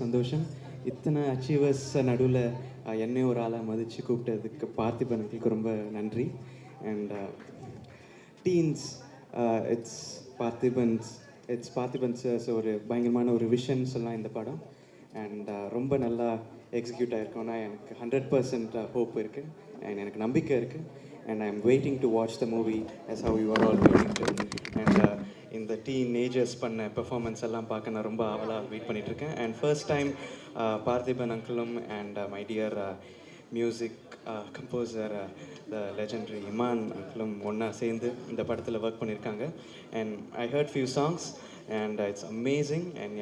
சந்தோஷம். இத்தனை அச்சீவர்ஸ் நடுவில் என்னையும் ஒரு ஆளாக மதித்து கூப்பிட்டதுக்கு பார்த்திபனுக்கு ரொம்ப நன்றி. அண்ட் டீன்ஸ் பார்த்திபன்ஸ் ஒரு பயங்கரமான ஒரு விஷன் சொல்லலாம் இந்த படம். அண்ட் ரொம்ப நல்லா எக்ஸிக்யூட் ஆகிருக்கோன்னா எனக்கு 100% ஹோப் இருக்குது அண்ட் எனக்கு நம்பிக்கை இருக்குது. And I am waiting to watch the movie as how you are all waiting to. And இந்த டீனேஜர்ஸ் பண்ண பெர்ஃபார்மன்ஸ் எல்லாம் பார்க்க நான் ரொம்ப ஆவலாக வெயிட் பண்ணிகிட்ருக்கேன். அண்ட் ஃபர்ஸ்ட் டைம் பார்த்திபன் அங்கிளும் and my dear music composer the legendary Imman அங்கிளும் ஒன்றா சேர்ந்து இந்த படத்தில் ஒர்க் பண்ணியிருக்காங்க. And I heard few songs and it's amazing. And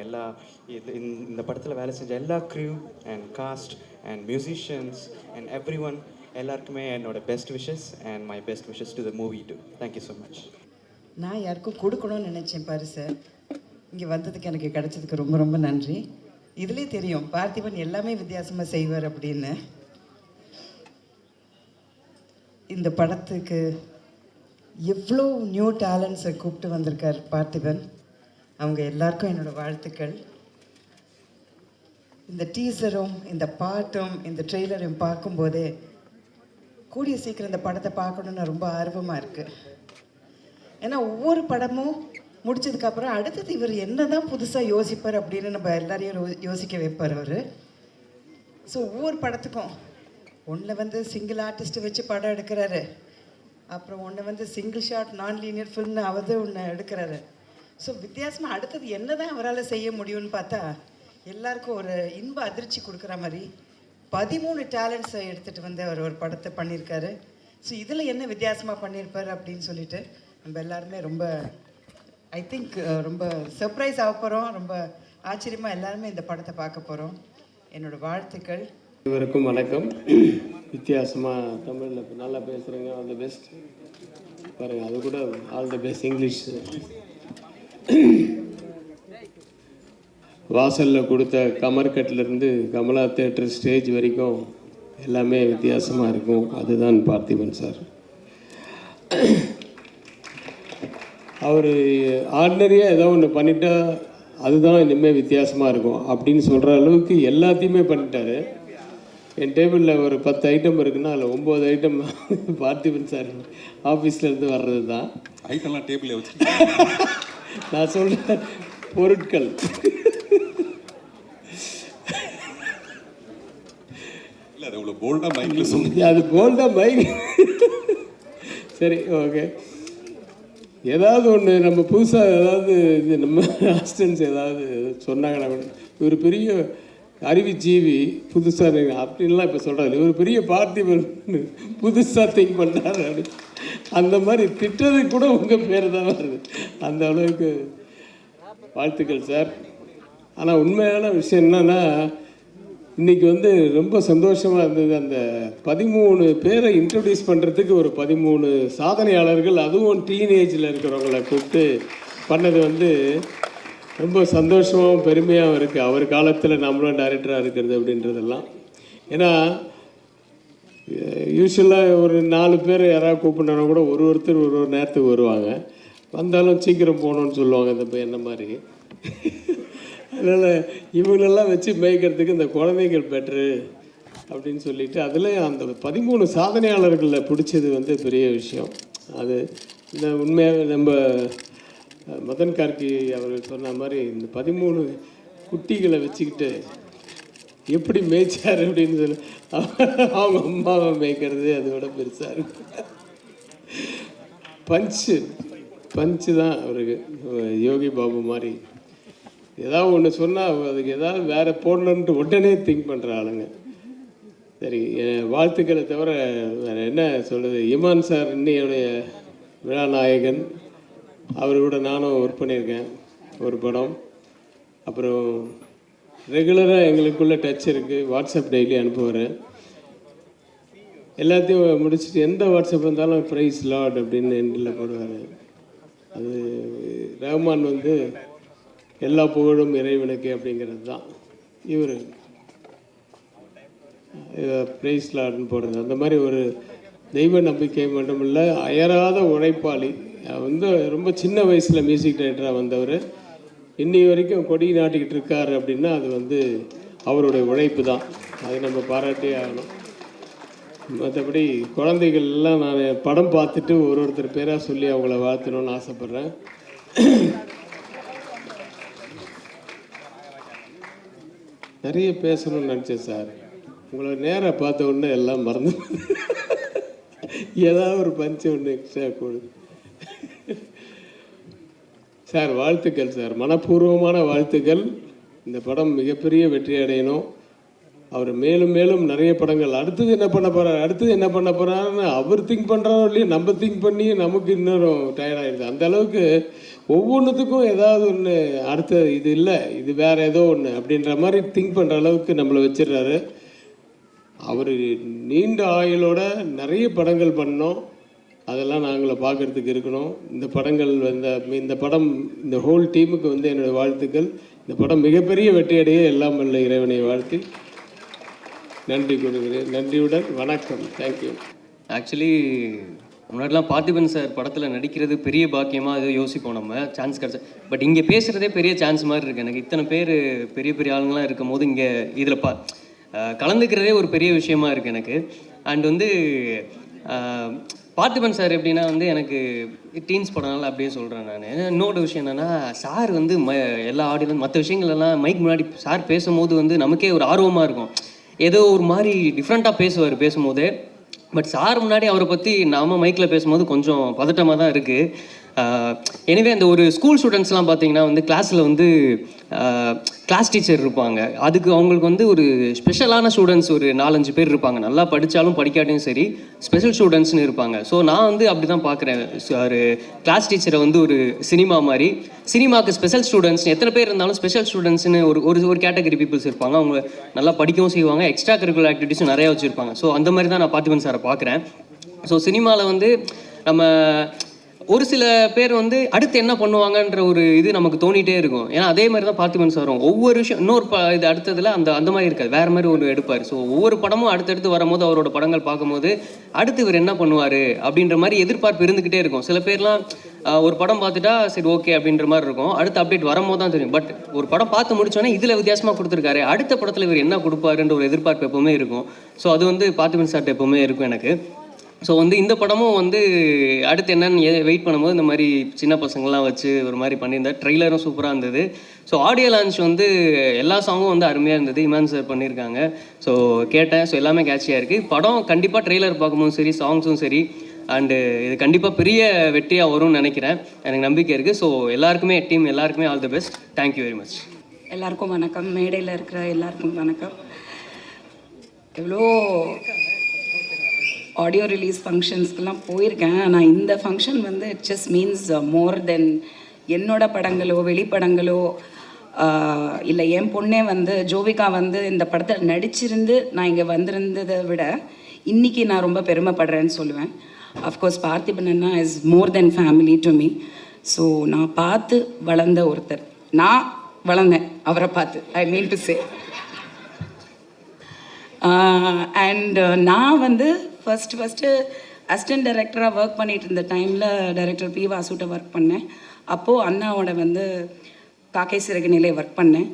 இந்த படத்தில் வேலை செஞ்ச எல்லா crew and cast and musicians and everyone எல்லாருக்குமே என்னோட best wishes and my best wishes to the movie too. Thank you so much. நான் யாருக்கும் கொடுக்கணும்னு நினச்சேன் பாரு சார். இங்கே வந்ததுக்கு எனக்கு கிடைச்சதுக்கு ரொம்ப ரொம்ப நன்றி. இதுலேயே தெரியும் பார்த்திபன் எல்லாமே வித்தியாசமாக செய்வார் அப்படின்னு. இந்த படத்துக்கு எவ்வளோ நியூ டேலண்ட்ஸை கூப்பிட்டு வந்திருக்கார் பார்த்திபன். அவங்க எல்லாருக்கும் என்னோடய வாழ்த்துக்கள். இந்த டீசரும் இந்த பாட்டும் இந்த ட்ரெய்லரையும் பார்க்கும்போதே கூடிய சீக்கிரம் இந்த படத்தை பார்க்கணுன்னு ரொம்ப ஆர்வமாக இருக்குது. ஏன்னா ஒவ்வொரு படமும் முடிச்சதுக்கப்புறம் அடுத்தது இவர் என்ன தான் புதுசாக யோசிப்பார் அப்படின்னு நம்ம எல்லாரையும் யோசிக்க வைப்பார் அவர். ஸோ ஒவ்வொரு படத்துக்கும் ஒன்றில் சிங்கிள் ஆர்டிஸ்ட்டை வச்சு படம் எடுக்கிறாரு, அப்புறம் ஒன்று சிங்கிள் ஷாட் நான் லீனியர் ஃபில்ம்னு அவர் ஒன்று எடுக்கிறாரு. ஸோ வித்தியாசமாக அடுத்தது என்ன தான் அவரால் செய்ய முடியும்னு பார்த்தா எல்லாருக்கும் ஒரு இன்ப அதிர்ச்சி கொடுக்குற மாதிரி 13 டேலண்ட்ஸை எடுத்துகிட்டு வந்து அவர் ஒரு படத்தை பண்ணியிருக்காரு. ஸோ இதில் என்ன வித்தியாசமாக பண்ணியிருப்பார் அப்படின்னு சொல்லிட்டு நம்ம எல்லாருமே ரொம்ப ஐ திங்க் ரொம்ப சர்ப்ரைஸ் ஆக போகிறோம். ரொம்ப ஆச்சரியமாக எல்லாருமே இந்த படத்தை பார்க்க போகிறோம். என்னோடய வாழ்த்துக்கள். இவருக்கும் வணக்கம். வித்தியாசமாக தமிழில் நல்லா பேசுகிறேங்க. All the best. பாருங்கள், அது கூட ஆல் த பெஸ்ட் இங்கிலீஷ். வாசலில் கொடுத்த கமர்கட்லேருந்து கமலா தேட்டர் ஸ்டேஜ் வரைக்கும் எல்லாமே வித்தியாசமாக இருக்கும். அதுதான் பார்த்திபன் சார். அவர் ஆர்டினரியாக ஏதோ ஒன்று பண்ணிட்டா அதுதான் இனிமேல் வித்தியாசமாக இருக்கும் அப்படின்னு சொல்கிற அளவுக்கு எல்லாத்தையுமே பண்ணிட்டாரு. என் டேபிளில் ஒரு 10 ஐட்டம் இருக்குன்னா அதில் 9 ஐட்டம் பார்த்திபன் சார் ஆஃபீஸ்லேருந்து வர்றது தான். ஐட்டம்லாம் டேபிளில் வச்சு நான் சொல்கிறேன் பொருட்கள். இல்லை அது அவ்வளோ போல்டாக மைக்கில் சொல்லுங்க. அது போல்டாக மைக். சரி, ஓகே. ஏதாவது ஒன்று நம்ம புதுசாக ஏதாவது இது நம்ம அசிஸ்டன்ஸ் ஏதாவது சொன்னாங்கன்னா கூட இவர் பெரிய அறிவுஜீவி புதுசாக அப்படின்லாம் இப்போ சொல்கிறாரு. இவர் பெரிய பார்த்திபன் புதுசாக திங்க் பண்ணுறாரு அப்படி. அந்த மாதிரி திட்டத்துக்கு கூட உங்கள் பேர் தான் வருது. அந்த அளவுக்கு வாழ்த்துக்கள் சார். ஆனால் உண்மையான விஷயம் என்னன்னா இன்றைக்கி ரொம்ப சந்தோஷமாக இருந்தது. அந்த 13 பேரை இன்ட்ரடியூஸ் பண்ணுறதுக்கு ஒரு 13 சாதனையாளர்கள், அதுவும் டீனேஜில் இருக்கிறவங்கள கூப்பிட்டு பண்ணது ரொம்ப சந்தோஷமாகவும் பெருமையாகவும் இருக்குது. அவர் காலத்தில் நம்மளும் டைரக்டராக இருக்கிறது அப்படின்றதெல்லாம். ஏன்னா யூஸ்வலாக ஒரு 4 பேர் யாராவது கூப்பிட்னா கூட ஒருத்தர் ஒரு நேரத்துக்கு வருவாங்க. வந்தாலும் சீக்கிரம் போகணுன்னு சொல்லுவாங்க இந்த என்ன மாதிரி. அதனால் இவங்களெல்லாம் வச்சு மேய்க்கிறதுக்கு இந்த குழந்தைகள் பெட்ரு அப்படின்னு சொல்லிட்டு அதில் அந்த 13 சாதனையாளர்களில் பிடிச்சது பெரிய விஷயம். அது இந்த உண்மையாக நம்ம மதன் கார்கி அவர்கள் சொன்ன மாதிரி இந்த 13 குட்டிகளை வச்சுக்கிட்டு எப்படி மேய்ச்சார் அப்படின்னு சொல்லி அவங்க அம்மாவை மேய்க்கிறது அதோட பெருசாக இருக்கு. பஞ்சு தான் அவருக்கு யோகி பாபு மாதிரி. ஏதாவது ஒன்று சொன்னால் அதுக்கு ஏதாவது வேறு போடணுன்ட்டு உடனே திங்க் பண்ணுற ஆளுங்க. சரி, வாழ்த்துக்களை தவிர வேறு என்ன சொல்கிறது. இமான் சார் இன்னையுடைய விழாநாயகன். அவர் கூட நானும் ஒர்க் பண்ணியிருக்கேன் ஒரு படம். அப்புறம் ரெகுலராக எங்களுக்குள்ளே டச் இருக்குது. வாட்ஸ்அப் டெய்லி அனுப்புவார். எல்லாத்தையும் முடிச்சுட்டு எந்த வாட்ஸ்அப் இருந்தாலும் ப்ரைஸ் லார்ட் அப்படின்னு எண்டில் போடுவார். அது ரஹ்மான் எல்லா புகழும் இறைவனுக்கு அப்படிங்கிறது தான். இவர் ப்ரைஸ் லார்ட்னு போடுறது. அந்த மாதிரி ஒரு தெய்வ நம்பிக்கை மட்டுமில்லை, அயராத உழைப்பாளி. ரொம்ப சின்ன வயசில் மியூசிக் டைரக்டராக வந்தவர். இன்னி வரைக்கும் கொடி நாட்டிக்கிட்டு இருக்காரு அப்படின்னா அது வந்து அவருடைய உழைப்பு தான். அதை நம்ம பாராட்டே ஆகணும். மற்றபடி குழந்தைகள் எல்லாம் நான் படம் பார்த்துட்டு ஒருத்தர் பேராக சொல்லி அவங்கள வாழ்த்தணும்னு ஆசைப்பட்றேன். நிறைய பேசணும்னு நினச்சேன் சார். உங்களை நேராக பார்த்த உடனே எல்லாம் மறந்து ஏதாவது ஒரு பஞ்சு ஒன்று எக்ஸ்ட்ரா கொடு சார். வாழ்த்துக்கள் சார், மனப்பூர்வமான வாழ்த்துக்கள். இந்த படம் மிகப்பெரிய வெற்றி அடையணும். அவர் மேலும் மேலும் நிறைய படங்கள் அடுத்தது என்ன பண்ண போகிறாருன்னு அவர் திங்க் பண்ணுறாரோ இல்லையா, நம்ம திங்க் பண்ணி நமக்கு இன்னும் டயர்டாகிடுது. அந்த அளவுக்கு ஒவ்வொன்றுத்துக்கும் ஏதாவது ஒன்று அடுத்த இது இல்லை, இது வேறு ஏதோ ஒன்று அப்படின்ற மாதிரி திங்க் பண்ணுற அளவுக்கு நம்மளை வச்சிடுறாரு. அவர் நீண்ட ஆயுளோட நிறைய படங்கள் பண்ணோம். அதெல்லாம் நாங்களை பார்க்குறதுக்கு இருக்கணும். இந்த படங்கள் இந்த படம் இந்த ஹோல் டீமுக்கு வந்து என்னுடைய வாழ்த்துக்கள். இந்த படம் மிகப்பெரிய வெற்றியடைய எல்லாம் வல்ல இறைவனை வாழ்த்தி நன்றி கொடுக்குறேன். நன்றியுடன் வணக்கம். தேங்க்யூ. ஆக்சுவலி முன்னாடிலாம் பார்த்திபன் சார் படத்தில் நடிக்கிறது பெரிய பாக்கியமாக ஏதோ யோசிப்போம் நம்ம, சான்ஸ் கிடச்சா. பட் இங்கே பேசுகிறதே பெரிய சான்ஸ் மாதிரி இருக்குது எனக்கு. இத்தனை பேர் பெரிய பெரிய ஆளுங்களாம் இருக்கும் போது இங்கே இதில் கலந்துக்கிறதே ஒரு பெரிய விஷயமா இருக்குது எனக்கு. அண்ட் வந்து பார்த்திபன் சார் எப்படின்னா வந்து எனக்கு டீன்ஸ் படம்னால அப்படியே சொல்கிறேன் நான். இன்னொரு விஷயம் என்னென்னா, சார் வந்து எல்லா ஆடியோ மற்ற விஷயங்கள்லாம் மைக் முன்னாடி சார் பேசும்போது வந்து நமக்கே ஒரு ஆர்வமாக இருக்கும். ஏதோ ஒரு மாதிரி டிஃப்ரெண்ட்டாக பேசுவார் பேசும்போது. பட் சார் முன்னாடி அவரை பற்றி நாம் மைக்கில் பேசும்போது கொஞ்சம் பதட்டமாக தான் இருக்குது. எனவே அந்த ஒரு ஸ்கூல் ஸ்டூடெண்ட்ஸ்லாம் பார்த்தீங்கன்னா வந்து கிளாஸில் வந்து கிளாஸ் டீச்சர் இருப்பாங்க. அதுக்கு அவங்களுக்கு வந்து ஒரு ஸ்பெஷலான ஸ்டூடெண்ட்ஸ் ஒரு 4-5 பேர் இருப்பாங்க. நல்லா படித்தாலும் படிக்காட்டியும் சரி ஸ்பெஷல் ஸ்டூடெண்ட்ஸ்னு இருப்பாங்க. ஸோ நான் வந்து அப்படி தான் பார்க்குறேன். ஒரு கிளாஸ் டீச்சரை வந்து ஒரு சினிமா மாதிரி, சினிமாவுக்கு ஸ்பெஷல் ஸ்டூடெண்ட்ஸ் எத்தனை பேர் இருந்தாலும் ஸ்பெஷல் ஸ்டூடெண்ட்ஸ்னு ஒரு கேட்டகரி பீப்புள்ஸ் இருப்பாங்க. அவங்க நல்லா படிக்கவும் செய்வாங்க, எக்ஸ்ட்ரா கரிக்குலர் ஆக்டிவிட்டீஸும் நிறையா வச்சுருப்பாங்க. ஸோ அந்த மாதிரி தான் நான் பார்த்திபன் சாரை பார்க்குறேன். ஸோ சினிமாவில் வந்து நம்ம ஒரு சில பேர் வந்து அடுத்து என்ன பண்ணுவாங்கன்ற ஒரு இது நமக்கு தோணிகிட்டே இருக்கும். ஏன்னா அதே மாதிரி தான் பார்த்திபன் சாரும் ஒவ்வொரு விஷயம் இன்னொரு இது அடுத்ததில் அந்த மாதிரி இருக்காது, வேறு மாதிரி ஒரு எடுப்பார். ஸோ ஒவ்வொரு படமும் அடுத்தடுத்து வரும்போது அவரோட படங்கள் பார்க்கும்போது அடுத்து இவர் என்ன பண்ணுவார் அப்படின்ற மாதிரி எதிர்பார்ப்பு இருந்துக்கிட்டே இருக்கும். சில பேர்லாம் ஒரு படம் பார்த்துட்டா சரி ஓகே அப்படின்ற மாதிரி இருக்கும், அடுத்த அப்டேட் வரும்போது தான் தெரியும். பட் ஒரு படம் பார்த்து முடிச்சோன்னே இதில் வித்தியாசமாக கொடுத்துருக்காரு, அடுத்த படத்தில் இவர் என்ன கொடுப்பாருன்ற ஒரு எதிர்பார்ப்பு எப்போவுமே இருக்கும். ஸோ அது வந்து பார்த்திபன் சார்ட்ட எப்போவுமே இருக்கும் எனக்கு. ஸோ வந்து இந்த படமும் வந்து அடுத்து என்னன்னு வெயிட் பண்ணும்போது இந்த மாதிரி சின்ன பசங்கள்லாம் வச்சு ஒரு மாதிரி பண்ணியிருந்தார். ட்ரெய்லரும் சூப்பராக இருந்தது. ஸோ ஆடியோ லான்ச் வந்து எல்லா சாங்கும் வந்து அருமையாக இருந்தது. இமான் சார் பண்ணியிருக்காங்க. ஸோ கேட்டேன். ஸோ எல்லாமே கேட்சியாக இருக்குது. படம் கண்டிப்பாக ட்ரெய்லர் பார்க்கும்போதும் சரி சாங்ஸும் சரி அண்டு இது கண்டிப்பாக பெரிய வெற்றியாக வரும்னு நினைக்கிறேன். எனக்கு நம்பிக்கை இருக்குது. ஸோ எல்லாருக்குமே டீம் எல்லாருக்குமே all the best. Thank you very much. எல்லாருக்கும் வணக்கம். மேடையில் இருக்கிற எல்லாருக்கும் வணக்கம். எவ்வளோ ஆடியோ ரிலீஸ் ஃபங்க்ஷன்ஸ்க்கெலாம் போயிருக்கேன். ஆனால் இந்த ஃபங்க்ஷன் வந்து இட் ஜஸ்ட் மீன்ஸ் மோர் தென் என்னோட படங்களோ வெளிப்படங்களோ இல்லை என் பொண்ணே வந்து ஜோவிகா வந்து இந்த படத்தில் நடிச்சிருந்து நான் இங்கே வந்திருந்ததை விட இன்றைக்கி நான் ரொம்ப பெருமைப்படுறேன்னு சொல்லுவேன். Of course Parthiban Anna is more then family to me. So நான் பார்த்து வளர்ந்த ஒருத்தர், நான் வளர்ந்தேன் அவரை பார்த்து, ஐ மீன் டு சே. அண்ட் நான் வந்து ஃபஸ்ட்டு அசிஸ்டன்ட் டைரக்டராக ஒர்க் பண்ணிகிட்டு இருந்த டைமில் டைரக்டர் பி வாசுட்ட ஒர்க் பண்ணேன். அப்போது அண்ணாவோட வந்து காக்கை சிறகுநிலை ஒர்க் பண்ணேன்.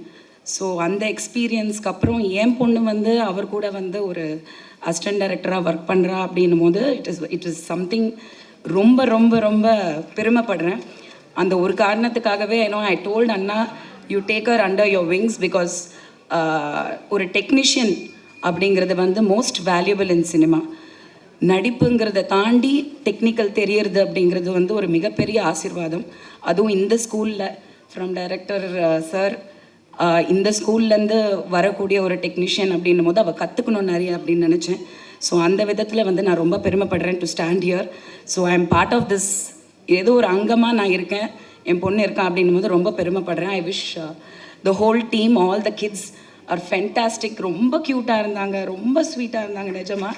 ஸோ அந்த எக்ஸ்பீரியன்ஸ்க்கு அப்புறம் என் பொண்ணு வந்து அவர் கூட வந்து ஒரு அசிஸ்டன்ட் டைரக்டராக ஒர்க் பண்ணுறா அப்படின்னும் போது இட் இஸ் சம்திங் ரொம்ப ரொம்ப ரொம்ப பெருமைப்படுறேன். அந்த ஒரு காரணத்துக்காகவே ஐ டோல்ட் அண்ணா you take her under your wings because ஒரு டெக்னீஷியன் அப்படிங்கிறது வந்து மோஸ்ட் வேல்யூபிள் இன் சினிமா. நடிப்புங்கிறத தாண்டி டெக்னிக்கல் தெரியறது அப்படிங்கிறது வந்து ஒரு மிகப்பெரிய ஆசீர்வாதம். அதுவும் இந்த ஸ்கூலில் ஃப்ரம் டைரக்டர் சார் இந்த ஸ்கூல்லேருந்து வரக்கூடிய ஒரு டெக்னீஷியன் அப்படின்னும் போது அவள் கற்றுக்கணும் நிறைய அப்படின்னு நினச்சேன். ஸோ அந்த விதத்தில் வந்து நான் ரொம்ப பெருமைப்படுறேன் to stand here. So I am part of this, ஏதோ ஒரு அங்கமாக நான் இருக்கேன், என் பொண்ணு இருக்கேன் அப்படின்னும் போது ரொம்ப பெருமைப்படுறேன். I wish the whole team, all the kids are fantastic. ரொம்ப க்யூட்டாக இருந்தாங்க, ரொம்ப ஸ்வீட்டாக இருந்தாங்க. நிஜமாக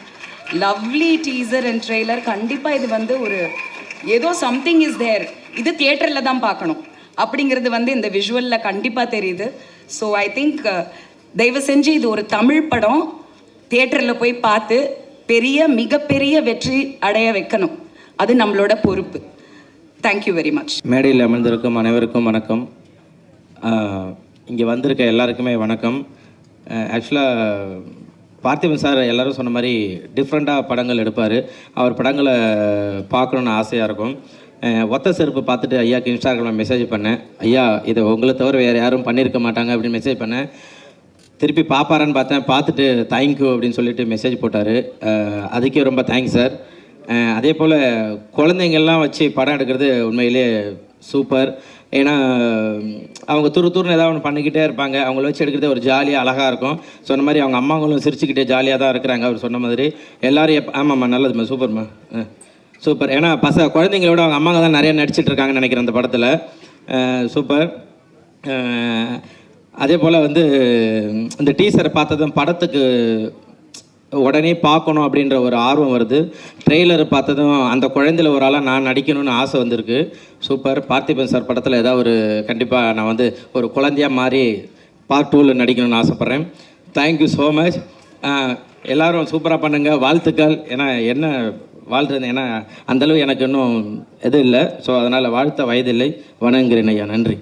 லவ்லி டீசர் அண்ட் ட்ரெய்லர். கண்டிப்பாக இது வந்து ஒரு ஏதோ சம்திங் இஸ் தேர், இது தியேட்டரில் தான் பார்க்கணும் அப்படிங்கிறது வந்து இந்த விஷுவலில் கண்டிப்பாக தெரியுது. ஸோ ஐ திங்க் தயவு செஞ்சு இது ஒரு தமிழ் படம், தியேட்டரில் போய் பார்த்து மிகப்பெரிய வெற்றி அடைய வைக்கணும். அது நம்மளோட பொறுப்பு. Thank you very much. மேடையில் அமர்ந்திருக்கும் அனைவருக்கும் வணக்கம். இங்கே வந்திருக்க எல்லாருக்குமே வணக்கம். ஆக்சுவலாக பார்த்திபன் சார் எல்லோரும் சொன்ன மாதிரி டிஃப்ரெண்ட்டாக படங்கள் எடுப்பார். அவர் படங்களை பார்க்கணுன்னு ஆசையாக இருக்கும். ஒத்த செருப்பு பார்த்துட்டு ஐயாவுக்கு இன்ஸ்டாகிராமில் மெசேஜ் பண்ணேன். ஐயா இதை உங்களை தவிர வேறு யாரும் பண்ணியிருக்க மாட்டாங்க அப்படின்னு மெசேஜ் பண்ணேன். திருப்பி பார்ப்பாரான்னு பார்த்தேன். பார்த்துட்டு தேங்க்யூ அப்படின்னு சொல்லிட்டு மெசேஜ் போட்டார். அதுக்கே ரொம்ப தேங்க்ஸ் சார். அதே போல் குழந்தைங்கள்லாம் வச்சு படம் எடுக்கிறது உண்மையிலே சூப்பர். ஏன்னா அவங்க துருன்னு ஏதாவது ஒன்று பண்ணிக்கிட்டே இருப்பாங்க. அவங்கள வச்சு எடுக்கிறதே ஒரு ஜாலியாக அழகாக இருக்கும். சொன்ன மாதிரி அவங்க அம்மாங்களும் சிரிச்சுக்கிட்டே ஜாலியாக தான் இருக்கிறாங்க. அவர் சொன்ன மாதிரி எல்லோரும் ஆமாம்மா நல்லதும்மா சூப்பர்மா சூப்பர். ஏன்னா குழந்தைங்களோட அவங்க அம்மாங்க தான் நிறையா நடிச்சிட்ருக்காங்கன்னு நினைக்கிறேன் அந்த படத்தில். சூப்பர். அதே போல் வந்து இந்த டீசரை பார்த்ததும் படத்துக்கு உடனே பார்க்கணும் அப்படின்ற ஒரு ஆர்வம் வருது. ட்ரெய்லர் பார்த்ததும் அந்த குழந்தையில் ஒரு ஆளாக நான் நடிக்கணும்னு ஆசை வந்திருக்கு. சூப்பர். பார்த்திபன் சார் படத்தில் ஏதாவது ஒரு கண்டிப்பாக நான் வந்து ஒரு குழந்தையாக மாறி பார்ட் 2ல் நடிக்கணும்னு ஆசைப்பட்றேன். Thank you so much. எல்லோரும் சூப்பராக பண்ணுங்கள். வாழ்த்துக்கள். ஏன்னா என்ன வாழ்றது, ஏன்னா அந்தளவு எனக்கு இன்னும் எதுவும் இல்லை. ஸோ அதனால் வாழ்த்த வயதில்லை. வணங்குறேன் ஐயா. நன்றி.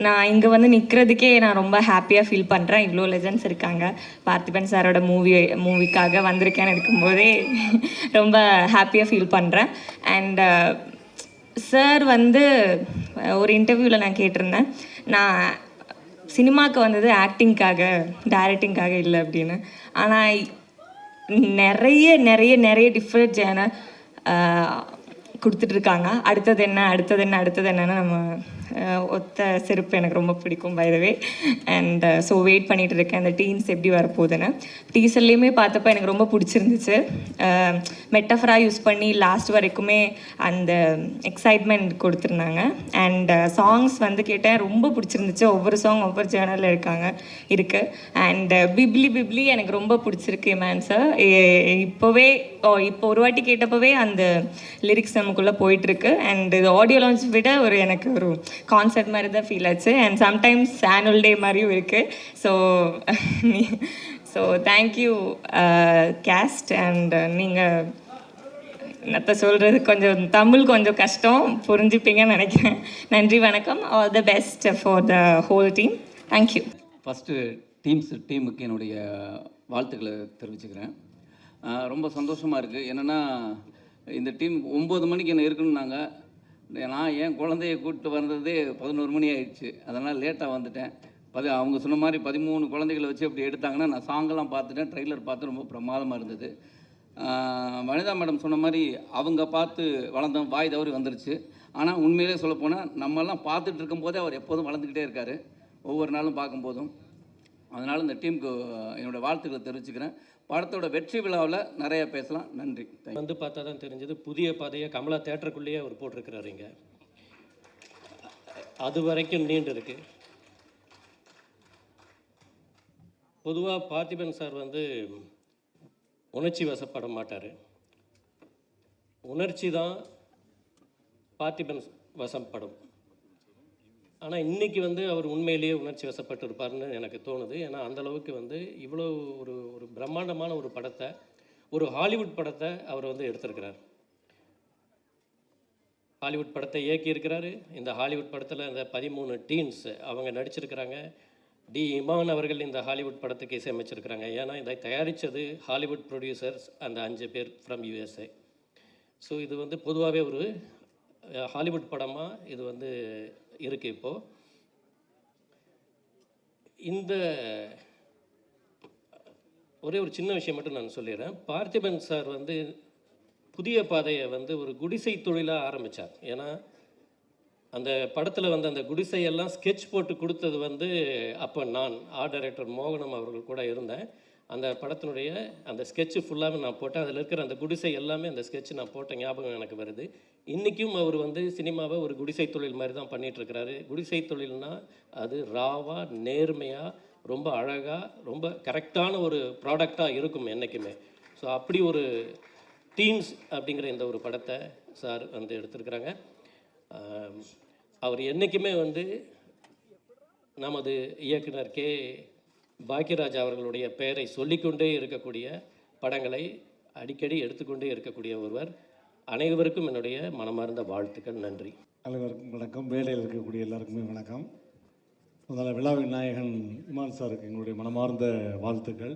நான் இங்கே வந்து நிற்கிறதுக்கே நான் ரொம்ப ஹாப்பியாக ஃபீல் பண்ணுறேன். இவ்வளோ லெஜண்ட்ஸ் இருக்காங்க. பார்த்திபன் சாரோட மூவிக்காக வந்திருக்கேன்னு இருக்கும்போதே ரொம்ப ஹாப்பியாக ஃபீல் பண்ணுறேன். அண்ட் சார் வந்து ஒரு இன்டர்வியூவில் நான் கேட்டிருந்தேன், நான் சினிமாவுக்கு வந்தது ஆக்டிங்காக டைரக்டிங்காக இல்லை அப்படின்னு. ஆனால் நிறைய நிறைய நிறைய டிஃப்ரெண்ட் ஜேனர் கொடுத்துட்ருக்காங்க. அடுத்தது என்னன்னு நம்ம ஒத்த செருப்பு எனக்கு ரொம்ப பிடிக்கும் by the way. And so wait பண்ணிகிட்டு இருக்கேன் அந்த டீன்ஸ் எப்படி வரப்போகுதுன்னு. டீசர்லேயுமே பார்த்தப்ப எனக்கு ரொம்ப பிடிச்சிருந்துச்சு. மெட்டஃபராக யூஸ் பண்ணி லாஸ்ட் வரைக்குமே அந்த எக்ஸைட்மெண்ட் கொடுத்துருந்தாங்க. அண்ட் சாங்ஸ் வந்து கேட்டேன், ரொம்ப பிடிச்சிருந்துச்சு. ஒவ்வொரு சாங் ஒவ்வொரு ஜேர்னலில் இருக்குது. அண்ட் பிப்ளி எனக்கு ரொம்ப பிடிச்சிருக்கு மேன் சார். இப்போ ஒரு வாட்டி கேட்டப்பவே அந்த லிரிக்ஸ் நமக்குள்ளே போயிட்டுருக்கு. அண்ட் இது ஆடியோ லான்ச் விட எனக்கு ஒரு கான்செப்ட் மாதிரி தான் ஃபீல் ஆச்சு. அண்ட் சம்டைம்ஸ் ஆனுவல் டே மாதிரியும் இருக்குது. So thank you caste. அண்ட் நீங்கள் என்னத்த சொல்கிறது, கொஞ்சம் தமிழ் கொஞ்சம் கஷ்டம், புரிஞ்சுப்பீங்கன்னு நினைக்கிறேன். நன்றி, வணக்கம். All the best for the whole team. Thank you. First டீமுக்கு என்னுடைய வாழ்த்துக்களை தெரிவிச்சுக்கிறேன். ரொம்ப சந்தோஷமாக இருக்குது. என்னென்னா இந்த டீம் 9 மணிக்கு என்ன இருக்குன்னாங்க. நான் என் குழந்தைய கூப்பிட்டு வந்ததே 11 மணி ஆயிடுச்சு. அதனால் லேட்டாக வந்துட்டேன். அவங்க சொன்ன மாதிரி 13 குழந்தைகளை வச்சு அப்படி எடுத்தாங்கன்னா நான் சாங்கெல்லாம் பார்த்துட்டேன். ட்ரெய்லர் பார்த்து ரொம்ப பிரமாதமாக இருந்தது. வனிதா மேடம் சொன்ன மாதிரி அவங்க பார்த்து வளர்ந்தோம், வாய் தவறி வந்துருச்சு. ஆனால் உண்மையிலே சொல்லப்போனால் நம்மெல்லாம் பார்த்துட்டு இருக்கும்போதே அவர் எப்போதும் வளர்ந்துக்கிட்டே இருக்கார், ஒவ்வொரு நாளும் பார்க்கும்போதும். அதனால் இந்த டீமுக்கு என்னோடய வாழ்த்துக்களை தெரிவிச்சுக்கிறேன். படத்தோட வெற்றி விழாவில் நிறைய பேசலாம். நன்றி. வந்து பார்த்தா தான் தெரிஞ்சது, புதிய பாதையை கமலா தேட்டருக்குள்ளேயே அவர் போட்டிருக்கிறாருங்க. அது வரைக்கும் நீண்டு இருக்கு. பொதுவாக பார்த்திபன் சார் வந்து உணர்ச்சி வசப்பட மாட்டார். உணர்ச்சி தான் பார்த்திபன் வசப்படும். ஆனால் இன்றைக்கி வந்து அவர் உண்மையிலேயே உணர்ச்சி வசப்பட்டு இருப்பார்னு எனக்கு தோணுது. ஏன்னா அந்தளவுக்கு வந்து இவ்வளோ ஒரு பிரம்மாண்டமான ஒரு படத்தை, ஒரு ஹாலிவுட் படத்தை அவர் வந்து எடுத்திருக்கிறார். ஹாலிவுட் படத்தை இயக்கியிருக்கிறாரு. இந்த ஹாலிவுட் படத்தில் இந்த 13 டீன்ஸ் அவங்க நடிச்சிருக்கிறாங்க. டி இமான் அவர்கள் இந்த ஹாலிவுட் படத்துக்கு இசையமைச்சிருக்கிறாங்க. ஏன்னா இதை தயாரித்தது ஹாலிவுட் ப்ரொடியூசர்ஸ், அந்த 5 பேர் ஃப்ரம் USA. ஸோ இது வந்து பொதுவாகவே ஒரு ஹாலிவுட் படமாக இது வந்து இருக்குது. இப்போது இந்த ஒரே ஒரு சின்ன விஷயம் மட்டும் நான் சொல்லிடுறேன். பார்த்திபன் சார் வந்து புதிய பாதையை வந்து ஒரு குடிசை தொழிலாக ஆரம்பித்தார். ஏன்னா அந்த படத்தில் வந்து அந்த குடிசையெல்லாம் ஸ்கெட்ச் போட்டு கொடுத்தது வந்து அப்போ நான் ஆர்ட் டைரக்டர் மோகனம் அவர்கள் கூட இருந்தேன். அந்த படத்தினுடைய அந்த ஸ்கெட்சு ஃபுல்லாகவே நான் போட்டேன். அதில் இருக்கிற அந்த குடிசை எல்லாமே அந்த ஸ்கெட்சு நான் போட்ட ஞாபகம் எனக்கு வருது. இன்றைக்கும் அவர் வந்து சினிமாவை ஒரு குடிசை தொழில் மாதிரி தான் பண்ணிகிட்ருக்கிறாரு. குடிசை தொழில்னால் அது ராவாக, நேர்மையாக, ரொம்ப அழகாக, ரொம்ப கரெக்டான ஒரு ப்ராடக்டாக இருக்கும் என்றைக்குமே. ஸோ அப்படி ஒரு டீன்ஸ் அப்படிங்கிற இந்த ஒரு படத்தை சார் வந்து எடுத்திருக்கிறாங்க. அவர் என்றைக்குமே வந்து நமது இயக்குனர் கே பாக்யராஜ் அவர்களுடைய பெயரை சொல்லிக்கொண்டே இருக்கக்கூடிய படங்களை அடிக்கடி எடுத்துக்கொண்டே இருக்கக்கூடிய ஒருவர். அனைவருக்கும் என்னுடைய மனமார்ந்த வாழ்த்துக்கள். நன்றி. அனைவருக்கும் வணக்கம். வேலையில் இருக்கக்கூடிய எல்லாருக்குமே வணக்கம். முதல்ல விழாவின் நாயகன் இமான் சாருக்கு எங்களுடைய மனமார்ந்த வாழ்த்துக்கள்.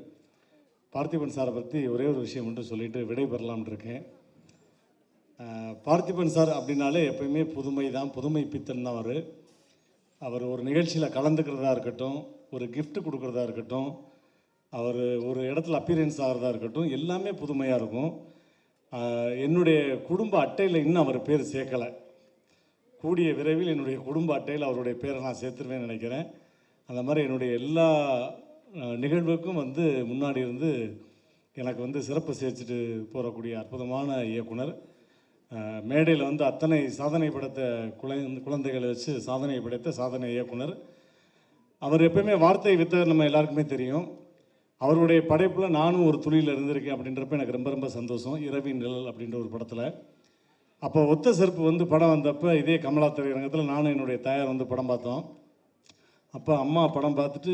பார்த்திபன் சாரை பற்றி ஒரே ஒரு விஷயம் மட்டும் சொல்லிவிட்டு விடைபெறலாம்னு இருக்கேன். பார்த்திபன் சார் அப்படின்னாலே எப்பயுமே புதுமை தான், புதுமை பித்தன் தான். அவர் ஒரு நிகழ்ச்சியில் கலந்துக்கிறதா இருக்கட்டும், ஒரு gift கொடுக்குறதா இருக்கட்டும், அவர் ஒரு இடத்துல அப்பியரன்ஸ் ஆகிறதா இருக்கட்டும், எல்லாமே புதுமையாக இருக்கும். என்னுடைய குடும்ப அட்டையில் இன்னும் அவர் பேர் சேர்க்கலை. கூடிய விரைவில் என்னுடைய குடும்ப அட்டையில் அவருடைய பேரை நான் சேர்த்துருவேன்னு நினைக்கிறேன். அந்த மாதிரி என்னுடைய எல்லா நிகழ்வுக்கும் முன்னாடி இருந்து எனக்கு சிறப்பு சேர்த்துட்டு போகக்கூடிய அற்புதமான இயக்குனர். மேடையில் அத்தனை சாதனை படைத்த குழந்தைகளை வச்சு சாதனை படைத்த சாதனை இயக்குனர். அவர் எப்பயுமே வார்த்தை வித்தவர், நம்ம எல்லாருக்குமே தெரியும். அவருடைய படைப்பில் நானும் ஒரு துளியில் இருந்திருக்கேன் அப்படின்றப்ப எனக்கு ரொம்ப ரொம்ப சந்தோஷம். இரவின் நிழல் அப்படின்ற ஒரு படத்தில் அப்போ ஒத்த செருப்பு படம் வந்தப்போ இதே கமலா திரையரங்கத்தில் நானும் என்னுடைய தாயார் படம் பார்த்தோம். அப்போ அம்மா படம் பார்த்துட்டு,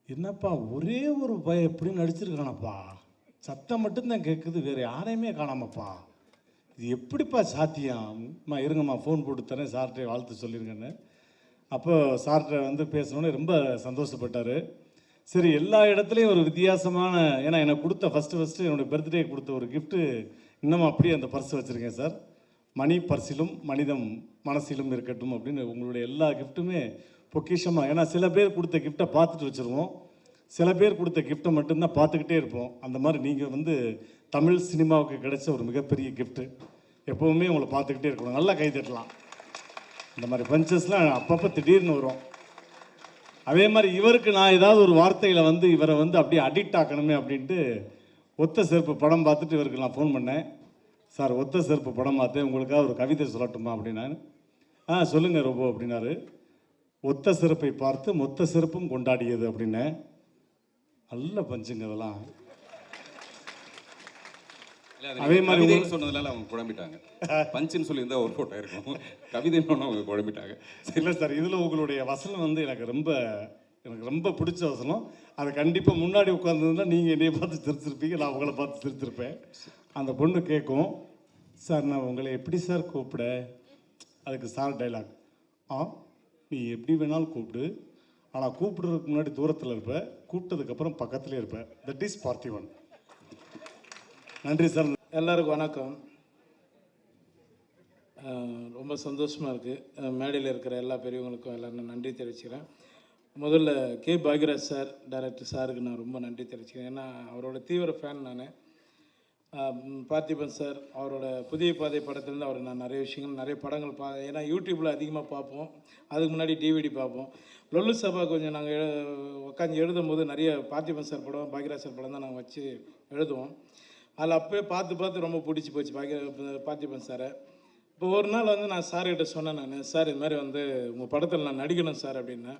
என்னப்பா ஒரே ஒரு பய எப்படி நடிச்சிருக்கானப்பா, சத்தம் மட்டும்தான் கேட்குது, வேறு யாரையுமே காணாமப்பா, இது எப்படிப்பா சாத்தியம், அம்மா இருங்கம்மா ஃபோன் போட்டு தரேன் சார்கிட்ட வாழ்த்து சொல்லிருங்கன்னு. அப்போ சார்கிட்ட பேசணுன்னு ரொம்ப சந்தோஷப்பட்டார். சரி, எல்லா இடத்துலையும் ஒரு வித்தியாசமான, ஏன்னா எனக்கு கொடுத்த ஃபஸ்ட்டு என்னுடைய பர்த்டே கொடுத்த ஒரு கிஃப்ட்டு இன்னமும் அப்படியே அந்த பர்ஸ் வச்சுருக்கேன் சார். மணி பர்சிலும் மனிதம் மனசிலும் இருக்கட்டும் அப்படின்னு உங்களுடைய எல்லா கிஃப்ட்டுமே பொக்கிஷமாக. ஏன்னா சில பேர் கொடுத்த கிஃப்ட்டை பார்த்துட்டு வச்சுருவோம், சில பேர் கொடுத்த கிஃப்ட்டை மட்டும்தான் பார்த்துக்கிட்டே இருப்போம். அந்த மாதிரி நீங்கள் தமிழ் சினிமாவுக்கு கிடைச்ச ஒரு மிகப்பெரிய கிஃப்ட்டு. எப்போவுமே உங்களை பார்த்துக்கிட்டே இருக்கணும். நல்லா கை தட்டலாம். இந்த மாதிரி பஞ்சஸ்லாம் அப்பப்போ திடீர்னு வரும். அதே மாதிரி இவருக்கு நான் ஏதாவது ஒரு வார்த்தையில் இவரை அப்படியே அடிக்ட் ஆக்கணுமே அப்படின்ட்டு ஒத்த செருப்பு படம் பார்த்துட்டு இவருக்கு நான் ஃபோன் பண்ணேன். சார், ஒத்த செருப்பு படம் பார்த்தேன், உங்களுக்காக ஒரு கவிதை சொல்லட்டுமா அப்படின்னாரு. சொல்லுங்கள் ரொம்ப அப்படின்னாரு. ஒத்த செருப்பை பார்த்து மொத்த செருப்பும் கொண்டாடியது அப்படின்னேன். நல்ல பஞ்சுங்க அதெல்லாம். அதே மாதிரி சொன்னதுனால அவங்க குழம்பிட்டாங்க. பஞ்சுன்னு சொல்லியிருந்தா ஒரு ஃபோட்டோ இருக்கும், கவிதைன்னு அவங்க குழம்பிட்டாங்க. இல்லை சார், இதில் உங்களுடைய வசனம் எனக்கு ரொம்ப பிடிச்ச வசனம். அது கண்டிப்பாக முன்னாடி உட்காந்துருந்தா நீங்கள் என்னையை பார்த்து சிரிச்சிருப்பீங்க, நான் உங்களை பார்த்து சிரிச்சிருப்பேன். அந்த பொண்ணு கேட்கும், சார் நான் உங்களை எப்படி சார் கூப்பிட? அதுக்கு சார் டைலாக், நீ எப்படி வேணாலும் கூப்பிடு, ஆனால் கூப்பிடுறதுக்கு முன்னாடி தூரத்தில் இருப்ப, கூப்பிட்டதுக்கப்புறம் பக்கத்துலேயே இருப்ப. That is Parthiban. நன்றி சார். எல்லாருக்கும் வணக்கம். ரொம்ப சந்தோஷமாக இருக்குது. மேடையில் இருக்கிற எல்லா பெரியவங்களுக்கும் எல்லாரும் நன்றி தெரிவிச்சுக்கிறேன். முதல்ல கே பாக்யராஜ் சார், டைரக்டர் சாருக்கு நான் ரொம்ப நன்றி தெரிவிச்சுக்கிறேன். ஏன்னா அவரோட தீவிர ஃபேன் நான். பார்த்திபன் சார் அவரோட புதிய பாதை படத்துலேருந்து அவர் நான் நிறைய விஷயங்கள் நிறைய படங்கள் ஏன்னா யூடியூப்பில் அதிகமாக பார்ப்போம், அதுக்கு முன்னாடி டிவிடி பார்ப்போம். லொல்லு சபா கொஞ்சம் நாங்கள் உட்காந்து எழுதும் போது நிறைய பார்த்திபன் சார் படம் பாக்யராஜ் சார் படம் தான் நாங்கள் வச்சு எழுதுவோம். அதில் அப்போயே பார்த்து ரொம்ப பிடிச்சி போச்சு பார்த்திபன் சாரை. இப்போ ஒரு நாள் நான் சார்கிட்ட சொன்னேன், நான் சார் இது மாதிரி உங்கள் படத்தில் நான் நடிக்கணும் சார் அப்படின்னேன்.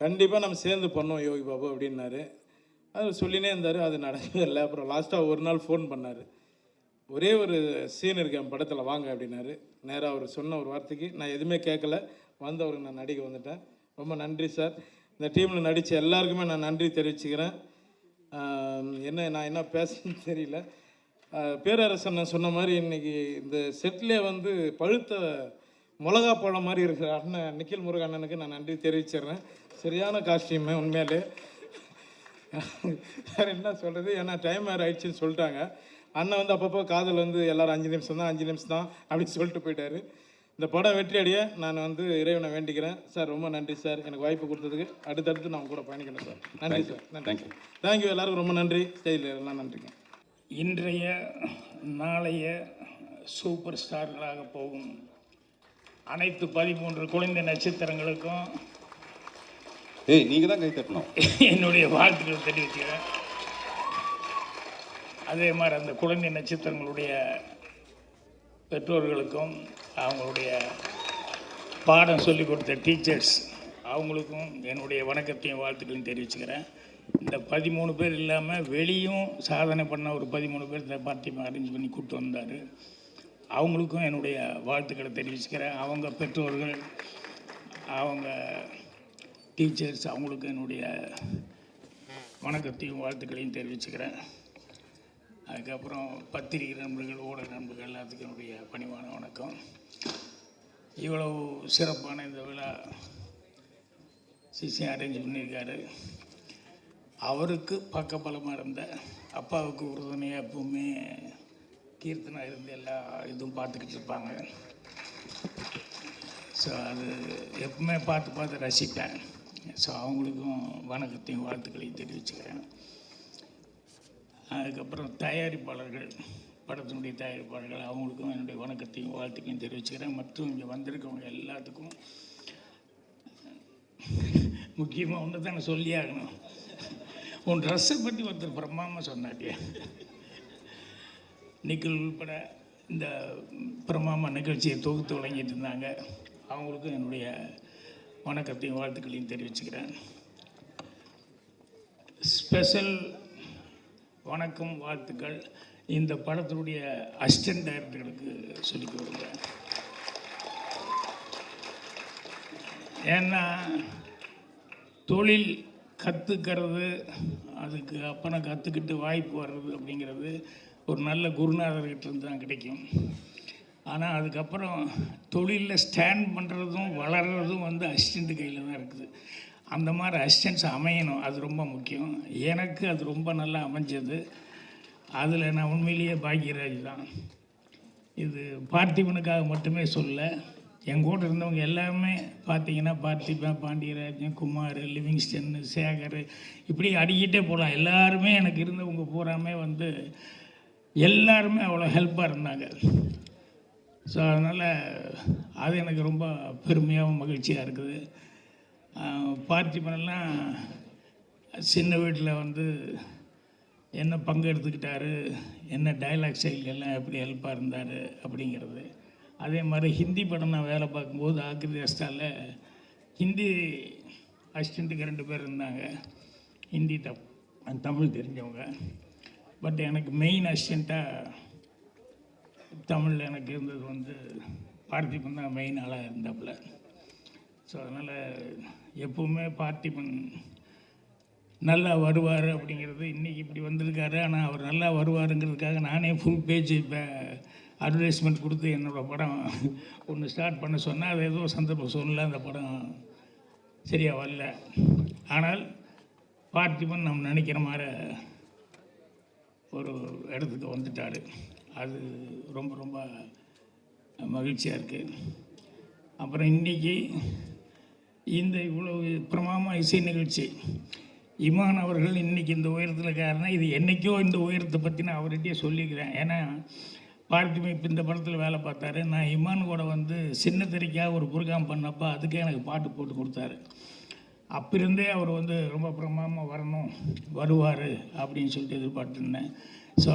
கண்டிப்பாக நம்ம சேர்ந்து பண்ணோம் யோகி பாபு அப்படின்னாரு. அது சொல்லினே இருந்தார், அது நடக்கவே இல்லை. அப்புறம் லாஸ்ட்டாக ஒரு நாள் ஃபோன் பண்ணார், ஒரே ஒரு சீன் இருக்கு என் படத்தில் வாங்க அப்படின்னாரு. நேராக அவர் சொன்ன ஒரு வார்த்தைக்கு நான் எதுவுமே கேட்கல, அவருக்கு நான் நடிக்க வந்துட்டேன். ரொம்ப நன்றி சார். இந்த டீமில் நடித்த எல்லாருக்குமே நான் நன்றி தெரிவிச்சுக்கிறேன். நான் என்ன பேசணும்னு தெரியல. பேரரசன் நான் சொன்ன மாதிரி இன்றைக்கி இந்த செட்லேயே பழுத்த மிளகா பழம் மாதிரி இருக்கிற அண்ணன் நிக்கில் முருகன் அண்ணனுக்கு நான் நன்றி தெரிவிச்சிடுறேன். சரியான காஸ்டியூமு உண்மையிலே. வேறு என்ன சொல்கிறது, ஏன்னா டைம் வேறு ஆயிடுச்சுன்னு சொல்லிட்டாங்க. அண்ணன் அப்பப்போ காதல் எல்லோரும் 5 நிமிஷம் தான் 5 நிமிஷம் தான் அப்படின்னு சொல்லிட்டு போயிட்டார். இந்த படம் வெற்றி அடைய நான் இறைவனை வேண்டிக்கிறேன். சார் ரொம்ப நன்றி சார், எனக்கு வாய்ப்பு கொடுத்ததுக்கு. அடுத்தடுத்து நான் கூட பயணிக்கணும் சார். நன்றி சார். நன்றி. தேங்க்யூ. எல்லாருக்கும் ரொம்ப நன்றி. ஸ்டைல் எல்லாம் நன்றிங்க. இன்றைய நாளைய சூப்பர் ஸ்டார்களாக போகும் அனைத்து 13 குழந்தை நட்சத்திரங்களுக்கும் நீங்கள் தான் கை தட்டணும். என்னுடைய வாழ்த்துக்கள் தெரிவிக்கிறேன். அதே மாதிரி அந்த குழந்தை நட்சத்திரங்களுடைய பெற்றோர்களுக்கும் அவங்களுடைய பாடம் சொல்லிக் கொடுத்த டீச்சர்ஸ் அவங்களுக்கும் என்னுடைய வணக்கத்தையும் வாழ்த்துக்களையும் தெரிவிச்சுக்கிறேன். இந்த 13 பேர் இல்லாமல் வெளியும் சாதனை பண்ண ஒரு 13 பேர் இந்த பார்ட்டி அரேஞ்ச் பண்ணி கூப்பிட்டு வந்தார். அவங்களுக்கும் என்னுடைய வாழ்த்துக்களை தெரிவிச்சுக்கிறேன். அவங்க பெற்றோர்கள், அவங்க டீச்சர்ஸ், அவங்களுக்கும் என்னுடைய வணக்கத்தையும் வாழ்த்துக்களையும் தெரிவிச்சுக்கிறேன். அதுக்கப்புறம் பத்திரிகை நண்பர்கள், ஊடக நண்பர்கள் எல்லாத்துக்கும் என்னுடைய பணிவான வணக்கம். இவ்வளவு சிறப்பான இந்த விழா சிஷ்யம் அரேஞ்ச் பண்ணியிருக்காரு. அவருக்கு பக்கபலமாக இருந்த அப்பாவுக்கு உறுதுணையாக எப்பவுமே கீர்த்தனா இருந்து எல்லா இதுவும் பார்த்துக்கிட்டு இருப்பாங்க. ஸோ அது எப்பவுமே பார்த்து ரசிப்பேன். ஸோ அவங்களுக்கும் வணக்கத்தையும் வாழ்த்துக்களையும் தெரிவிச்சுக்கிறேன். அதுக்கப்புறம் தயாரிப்பாளர்கள், படத்தினுடைய தயாரிப்பாளர்கள், அவங்களுக்கும் என்னுடைய வணக்கத்தையும் வாழ்த்துக்களையும் தெரிவிச்சுக்கிறேன். மற்றும் இங்கே வந்திருக்கவங்க எல்லாத்துக்கும் முக்கியமாக ஒன்று தான் நான் சொல்லி ஆகணும். உன் ட்ரெஸ்ஸை பற்றி ஒருத்தர் பிரமாமல் சொன்னாட்டியா, நிக்கல் உள்பட இந்த பிரமாமா நிகழ்ச்சியை தொகுத்து வழங்கிட்டு இருந்தாங்க. அவங்களுக்கும் என்னுடைய வணக்கத்தையும் வாழ்த்துக்களையும் தெரிவிச்சுக்கிறேன். ஸ்பெஷல் வணக்கம் வாழ்த்துக்கள் இந்த படத்தினுடைய அசிஸ்டன்ட் டைரக்டர்களுக்கு சொல்லிக் கொடுக்குறேன். ஏன்னா தொழில் கற்றுக்கிறது, அதுக்கு அப்புறம் கற்றுக்கிட்டு வாய்ப்பு வர்றது அப்படிங்கிறது ஒரு நல்ல குருநாதர்கிட்ட இருந்து தான் கிடைக்கும். ஆனால் அதுக்கப்புறம் தொழிலில் ஸ்டாண்ட் பண்ணுறதும் வளர்கிறதும் வந்து அசிஸ்டண்ட்டு கையில் தான் இருக்குது. அந்த மாதிரி அசிஸ்டன்ஸ் அமையணும், அது ரொம்ப முக்கியம். எனக்கு அது ரொம்ப நல்லா அமைஞ்சது. அதில் நான் உண்மையிலேயே பாக்கியராஜ் தான். இது பார்த்திபனுக்காக மட்டுமே சொல்ல, என் கூட இருந்தவங்க எல்லாமே பார்த்தீங்கன்னா பார்த்திபன், பாண்டியராஜன், குமார், லிவிங்ஸ்டன், சேகர், இப்படி அடிக்கிட்டே போகலாம். எல்லாருமே எனக்கு இருந்தவங்க பூராமே வந்து எல்லாருமே அவ்வளோ ஹெல்ப்பாக இருந்தாங்க. ஸோ அதனால் அது எனக்கு ரொம்ப பெருமையாகவும் மகிழ்ச்சியாக இருக்குது. பார்த்திபனெல்லாம் சின்ன வீட்டில் வந்து என்ன பங்கு எடுத்துக்கிட்டாரு, என்ன டைலாக் ஸ்டைல் எல்லாம் எப்படி ஹெல்ப்பாக இருந்தார் அப்படிங்கிறது. அதே மாதிரி ஹிந்தி படம் நான் வேலை பார்க்கும்போது ஆக்கிரி அஸ்தாவில் ஹிந்தி அசிஸ்டண்ட்டுக்கு 2 பேர் இருந்தாங்க, ஹிந்தி தமிழ் தெரிஞ்சவங்க. பட் எனக்கு மெயின் அசிஸ்டண்ட்டாக தமிழில் எனக்கு இருந்தது வந்து பார்த்திபன் தான் மெயின் ஆளாக இருந்தாப்புல. ஸோ அதனால் எப்போவுமே பார்த்திபன் நல்லா வருவார் அப்படிங்கிறது, இன்றைக்கி இப்படி வந்திருக்காரு, ஆனால் அவர் நல்லா வருவாருங்கிறதுக்காக நானே ஃபுல் பேஜ் இப்போ அட்வர்டைஸ்மெண்ட் கொடுத்து என்னோடய படம் ஒன்று ஸ்டார்ட் பண்ண சொன்னால் அது ஏதோ சந்தர்ப்ப சூழ்நிலை அந்த படம் சரியாக வரல. ஆனால் பார்த்திபன் நம்ம நினைக்கிற மாதிரி ஒரு இடத்துக்கு வந்துட்டார். அது ரொம்ப ரொம்ப மகிழ்ச்சியாக இருக்குது. அப்புறம் இன்றைக்கி இந்த இவ்வளவு பிரமாமா இசை நிகழ்ச்சி, இமான் அவர்கள் இன்றைக்கி இந்த உயரத்தில் இருக்காருன்னா இது என்றைக்கோ இந்த உயரத்தை பற்றி நான் அவர்கிட்டயே சொல்லிக்கிறேன். ஏன்னா பார்த்திபன் இப்போ இந்த படத்தில் வேலை பார்த்தாரு. நான் இமான் கூட வந்து சின்ன திரைக்காக ஒரு புரோகிராம் பண்ணப்போ அதுக்கே எனக்கு பாட்டு போட்டு கொடுத்தாரு. அப்பிருந்தே அவர் வந்து ரொம்ப பிரமாதமாக வரணும், வருவார் அப்படின்னு சொல்லிட்டு எதிர்பார்த்துருந்தேன். ஸோ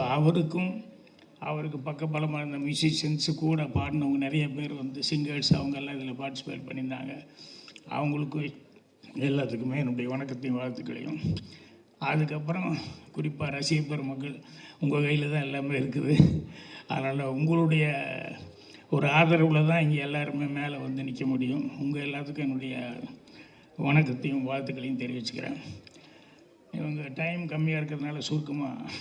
அவருக்கு பக்கபலமாக இருந்த மியூசிஷியன்ஸு கூட பாடினவங்க நிறைய பேர் வந்து சிங்கர்ஸ் அவங்கெல்லாம் இதில் பார்ட்டிசிபேட் பண்ணியிருந்தாங்க. அவங்களுக்கும் எல்லாத்துக்குமே என்னுடைய வணக்கத்தையும் வாழ்த்துக்களையும். அதுக்கப்புறம் குறிப்பாக ரசிக பெருமக்கள், உங்கள் கையில் தான் எல்லாமே இருக்குது. அதனால் உங்களுடைய ஒரு ஆதரவில் தான் இங்கே எல்லாருமே மேலே வந்து நிற்க முடியும். உங்கள் எல்லாத்துக்கும் என்னுடைய வணக்கத்தையும் வாழ்த்துக்களையும் தெரிவிச்சுக்கிறேன். இவங்க டைம் கம்மியாக இருக்கிறதுனால சுருக்கமாக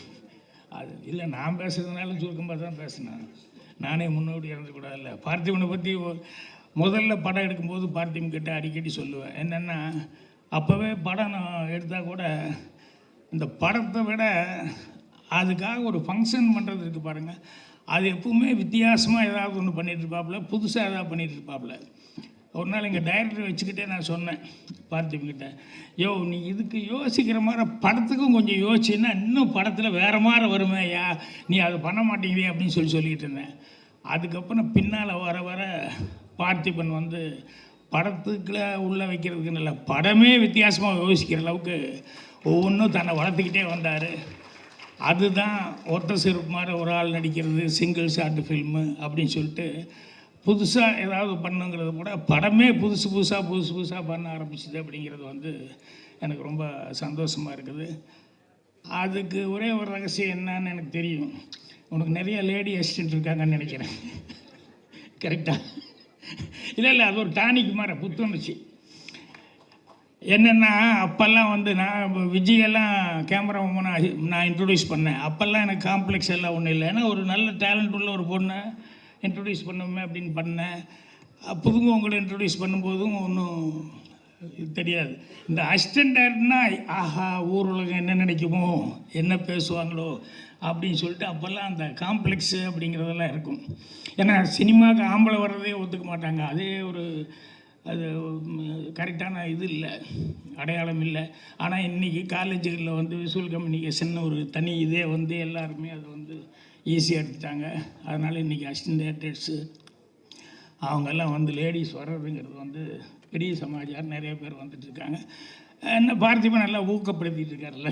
அது இல்லை, நான் பேசுகிறதுனால சுருக்கமாக தான் பேசினேன். நானே முன்னோடி இறந்துக்கூடாதுல்ல. பார்த்திபனை பற்றி முதல்ல படம் எடுக்கும்போது பார்த்திபன் கிட்ட அடிக்கடி சொல்லுவேன். என்னென்னா அப்போவே படம் நான் எடுத்தால் கூட இந்த படத்தை விட அதுக்காக ஒரு ஃபங்க்ஷன் பண்ணுறது இருக்குது பாருங்கள், அது எப்பவுமே வித்தியாசமாக ஏதாவது ஒன்று பண்ணிகிட்ருப்பாப்புல, புதுசாக ஏதாவது பண்ணிகிட்ருப்பாப்புல. ஒரு நாள் எங்கள் டைரக்டர் வச்சுக்கிட்டே நான் சொன்னேன் பார்த்திபன்கிட்ட, யோ நீ இதுக்கு யோசிக்கிற மாதிரி படத்துக்கும் கொஞ்சம் யோசிச்சுன்னா இன்னும் படத்தில் வேறு மாதிரி வருமே, நீ அதை பண்ண மாட்டேங்கிறியே அப்படின்னு சொல்லிக்கிட்டு இருந்தேன். அதுக்கப்புறம் பின்னால் வர பார்த்திபன் வந்து படத்துக்குள்ள உள்ளே வைக்கிறதுக்குன்னு இல்லை, படமே வித்தியாசமாக யோசிக்கிற அளவுக்கு ஒவ்வொன்றும் தன்னை வளர்த்துக்கிட்டே வந்தார். அதுதான் ஒருத்தர் சிறப்பு மாதிரி ஒரு ஆள் நடிக்கிறது, சிங்கிள் ஷார்ட் ஃபில்மு அப்படின்னு சொல்லிட்டு புதுசாக ஏதாவது பண்ணுங்கிறது கூட படமே புதுசு புதுசாக பண்ண ஆரம்பிச்சிது அப்படிங்கிறது வந்து எனக்கு ரொம்ப சந்தோஷமாக இருக்குது. அதுக்கு ஒரே ஒரு ரகசியம் என்னன்னு எனக்கு தெரியும். உனக்கு நிறைய லேடி அசிஸ்டன்ட் இருக்காங்கன்னு நினைக்கிறேன். கரெக்டாக? இல்லை அது ஒரு டானிக் மாதிரி புத்துணர்ச்சி. என்னென்னா அப்போல்லாம் வந்து நான் விஜயெல்லாம் கேமரா நான் இன்ட்ரடியூஸ் பண்ணேன். அப்போல்லாம் எனக்கு காம்ப்ளெக்ஸ் எல்லாம் ஒன்றும் இல்லை. ஏன்னா ஒரு நல்ல டேலண்ட் உள்ள ஒரு பொண்ணை இன்ட்ரடியூஸ் பண்ணுவோமே அப்படின்னு பண்ணேன். புதுங்க உங்களை இன்ட்ரடியூஸ் பண்ணும்போதும் ஒன்றும் தெரியாது. இந்த அசிஸ்டன்ட் டைரக்டர்னா ஆஹா ஊர் உலகம் என்ன நினைக்குமோ என்ன பேசுவாங்களோ அப்படின்னு சொல்லிட்டு அப்போல்லாம் அந்த காம்ப்ளெக்ஸு அப்படிங்கிறதெல்லாம் இருக்கும். ஏன்னா சினிமாவுக்கு ஆம்பளை வர்றதே ஒத்துக்க மாட்டாங்க. அதே ஒரு அது கரெக்டான இது இல்லை, அடையாளம் இல்லை. ஆனால் இன்றைக்கி காலேஜுகளில் வந்து விசுவல் கம்யூனிகேஷன் ஒரு தனி இதே வந்து எல்லாருமே அதை வந்து ஈஸியாக எடுத்துட்டாங்க. அதனால் இன்றைக்கி அசிஸ்டன்ட் டைரக்டர்ஸு அவங்கெல்லாம் வந்து லேடிஸ் வர்றதுங்கிறது வந்து பெரிய சமாச்சாரம். நிறைய பேர் வந்துட்டுருக்காங்க. என்ன பார்த்திபன் நல்லா ஊக்கப்படுத்திட்டு இருக்காருல்ல.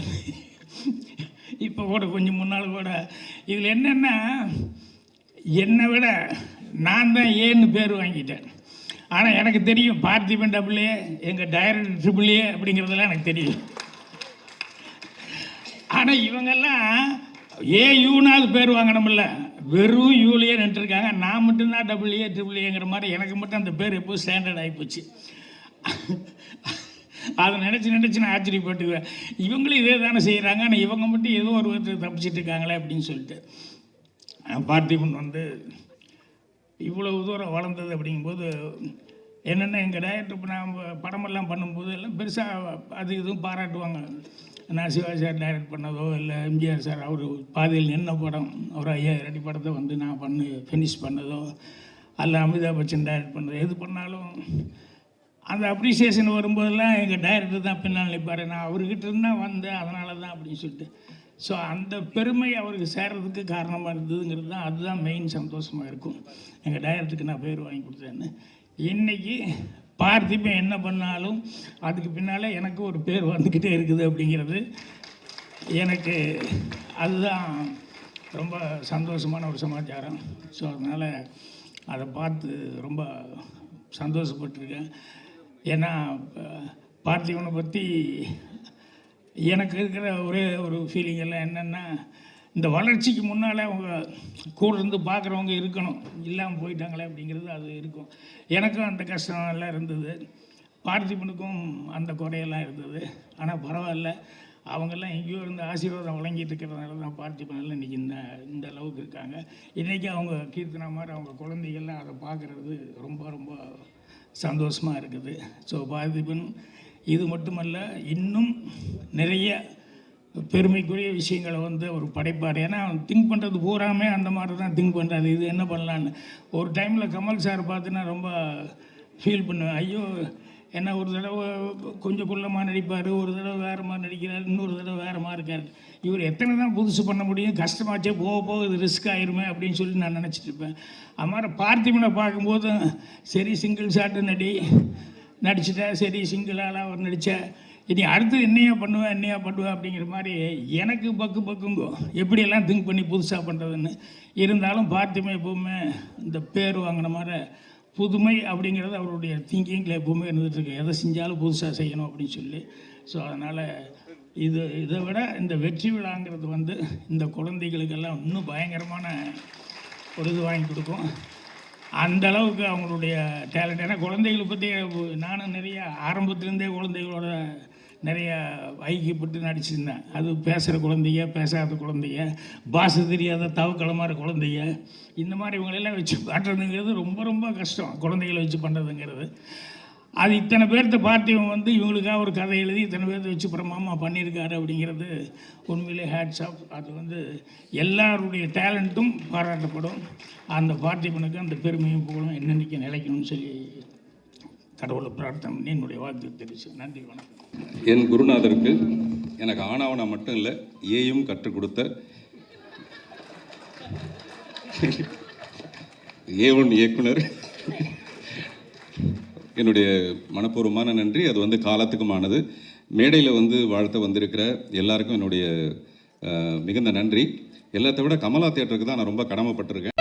இப்போ கூட கொஞ்சம் முன்னால் கூட இதில் என்னென்னா என்னை விட நான் தான் ஏன்னு பேர் வாங்கிட்டேன். ஆனால் எனக்கு தெரியும் பார்த்திபன் டபுள்ஏ, எங்கள் டைரக்டர் ட்ரிபிள்ஏ அப்படிங்கிறதெல்லாம் எனக்கு தெரியும். ஆனால் இவங்கெல்லாம் ஏயூனாவது பேர் வாங்கணுமில்ல, வெறும் யூலேயே நின்றுருக்காங்க. நான் மட்டும்தான் டபுள்ஏ ட்ரிபிள்ஏங்கிற மாதிரி எனக்கு மட்டும் அந்த பேர் எப்போது ஸ்டாண்டர்ட் ஆகிப்போச்சு. அதை நினச்சி நான் ஆச்சரியப்பட்டுக்குவேன். இவங்களும் இதே தானே செய்கிறாங்க, ஆனால் இவங்க மட்டும் ஏதோ ஒரு விதத்தில் தப்பிச்சிட்டு இருக்காங்களே அப்படின்னு சொல்லிட்டு. பார்த்திபன் வந்து இவ்வளவு தூரம் வளர்ந்தது அப்படிங்கும்போது என்னென்ன எங்கள் டைரக்டர் இப்போ நான் படமெல்லாம் பண்ணும்போது எல்லாம் பெருசாக அது இதுவும் பாராட்டுவாங்க. நான் சிவாஜி சார் டைரக்ட் பண்ணதோ இல்லை எம்ஜிஆர் சார் அவர் பாதையில் என்ன படம் ஒரு 5000 அடி படத்தை வந்து நான் ஃபினிஷ் பண்ணதோ அல்ல அமிதாப் பச்சன் டைரக்ட் பண்ணதோ எது பண்ணாலும் அந்த அப்ரிசியேஷன் வரும்போதெல்லாம் எங்கள் டைரக்டர் தான் பின்னால் நிற்பார். நான் அவர்கிட்ட இருந்தால் வந்தேன், அதனால தான் அப்படின்னு சொல்லிட்டு. ஸோ அந்த பெருமை அவருக்கு சேர்றதுக்கு காரணமாக இருந்ததுங்கிறது தான், அதுதான் மெயின் சந்தோஷமாக இருக்கும். எங்கள் டைரக்டருக்கு நான் பேர் வாங்கி கொடுத்தேன்னு. இன்றைக்கி பார்த்திபன் என்ன பண்ணாலும் அதுக்கு பின்னால் எனக்கு ஒரு பேர் வந்துக்கிட்டே இருக்குது அப்படிங்கிறது எனக்கு அதுதான் ரொம்ப சந்தோஷமான ஒரு சமாச்சாரம். ஸோ அதனால் அதை பார்த்து ரொம்ப சந்தோஷப்பட்டிருக்கேன். ஏன்னா பார்த்திபனை பற்றி எனக்கு இருக்கிற ஒரே ஒரு ஃபீலிங் எல்லாம் என்னென்னா, இந்த வளர்ச்சிக்கு முன்னால் அவங்க கூட இருந்து பார்க்குறவங்க இருக்கணும், இல்லாமல் போயிட்டாங்களே அப்படிங்கிறது அது இருக்கும். எனக்கும் அந்த கஷ்டம் எல்லாம் இருந்தது, பார்த்திபனுக்கும் அந்த குறையெல்லாம் இருந்தது. ஆனால் பரவாயில்ல, அவங்கெல்லாம் எங்கேயோ இருந்து ஆசீர்வாதம் வழங்கிட்டு இருக்கிறதுனால தான் பார்த்திபனெல்லாம் இன்றைக்கி இந்த அளவுக்கு இருக்காங்க. இன்றைக்கி அவங்க கீர்த்தனா மாதிரி அவங்க குழந்தைகள்லாம் அதை பார்க்குறது ரொம்ப ரொம்ப சந்தோஷமாக இருக்குது. ஸோ பார்த்திபன் இது மட்டுமல்ல, இன்னும் நிறைய பெருமைக்குரிய விஷயங்களை வந்து ஒரு படைப்பார். ஏன்னா அவன் திங்க் பண்ணுறது பூராமே அந்த மாதிரி தான் திங்க் பண்ணுறாரு, இது என்ன பண்ணலான்னு. ஒரு டைமில் கமல் சார் பார்த்து நான் ரொம்ப ஃபீல் பண்ணுவேன். ஐயோ என்ன ஒரு தடவை கொஞ்சம் குள்ளமாக நடிப்பார், ஒரு தடவை வேறு மாதிரி நடிக்கிறார், இன்னொரு தடவை வேறு மாதிரி இருக்கார். இவர் எத்தனை தான் புதுசு பண்ண முடியும், கஷ்டமாச்சே, போக போக இது ரிஸ்க் ஆயிருமே அப்படின்னு சொல்லி நான் நினச்சிட்டு இருப்பேன். அது மாதிரி பார்த்திபனை பார்க்கும்போது சரி சிங்கிள் ஷாட்டு நடிச்சிட்டேன், சரி சிங்கிள் ஆளாக அவர் நடித்தேன், இனி அடுத்து என்னையா பண்ணுவேன் அப்படிங்கிற மாதிரி எனக்கு பக்குங்கோ எப்படியெல்லாம் திங்க் பண்ணி புதுசாக பண்ணுறதுன்னு. இருந்தாலும் பார்த்திபன் எப்போவுமே இந்த பேர் வாங்கின மாதிரி புதுமை அப்படிங்கிறது அவருடைய திங்கிங்கில் எப்போவுமே இருந்துகிட்ருக்கு. எதை செஞ்சாலும் புதுசாக செய்யணும் அப்படின்னு சொல்லி. ஸோ அதனால் இதை விட இந்த வெற்றி விழாங்கிறது வந்து இந்த குழந்தைகளுக்கெல்லாம் இன்னும் பயங்கரமான ஒரு இது வாங்கி கொடுக்கும். அந்த அளவுக்கு அவங்களுடைய டேலண்ட். ஏன்னா குழந்தைகளை பற்றி நானும் நிறைய ஆரம்பத்துலேருந்தே குழந்தைகளோட நிறைய ஐக்கியப்பட்டு நடிச்சிருந்தேன். அது பேசுகிற குழந்தைங்க, பேசாத குழந்தைங்க, பாஷை தெரியாத தவக்களமான குழந்தைங்க, இந்த மாதிரி இவங்களெல்லாம் வச்சு காட்டுறதுங்கிறது ரொம்ப ரொம்ப கஷ்டம். குழந்தைகளை வச்சு பண்ணுறதுங்கிறது அது இத்தனை பேர்த்த பார்த்திபன் வந்து இவங்களுக்காக ஒரு கதை எழுதி இத்தனை பேர்த்த வச்சு பிரமாமா பண்ணியிருக்காரு அப்படிங்கிறது உண்மையிலே ஹேட்ஸ் ஆஃப். அது வந்து எல்லாருடைய டேலண்ட்டும் பாராட்டப்படும். அந்த பார்த்திபனுக்கு அந்த பெருமையும் புகழும் என்னென்னைக்கு நிலைக்கணும்னு சொல்லி கடவுளை பிரார்த்தனை பண்ணி என்னுடைய வாழ்த்து தெரிவிச்சு நன்றி, வணக்கம். என் குருநாதருக்கு எனக்கு ஆனாவனா மட்டும் இல்லை ஏயும் கற்றுக் கொடுத்த A1 இயக்குனர் என்னுடைய மனப்பூர்வமான நன்றி. அது வந்து காலத்துக்குமானது. மேடையில் வந்து வாழ்த்த வந்திருக்கிற எல்லாருக்கும் என்னுடைய மிகுந்த நன்றி. எல்லாத்தை விட கமலா தியேட்டருக்கு தான் நான் ரொம்ப கடமைப்பட்டிருக்கேன்.